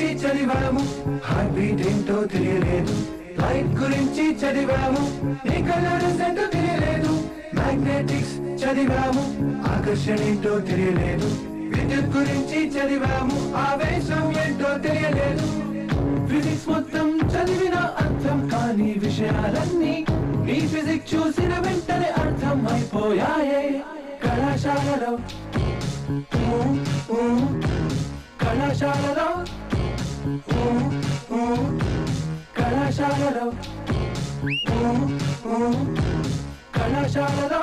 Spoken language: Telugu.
గురించి చదివాము, హార్ట్ బీట్ ఏంటో తెలియలేదు. లైట్ గురించి చదివాము, నీ కలర్స్ ఏంటో తెలియలేదు. మ్యాగ్నెటిక్స్ చదివాము, ఆకర్షణ ఏంటో తెలియలేదు. విద్యుత్ గురించి చదివాము, ఆవేశం ఏంటో తెలియలేదు. ఫిజిక్స్ మొత్తం చదివిన అర్థం కాని విషయాలన్నీ నీ ఫిజిక్స్ చూసిన వెంటనే అర్థం అయిపోయాయే. కళాశాలలో కళాశాలలో కళాశాలలో కళాశాలలో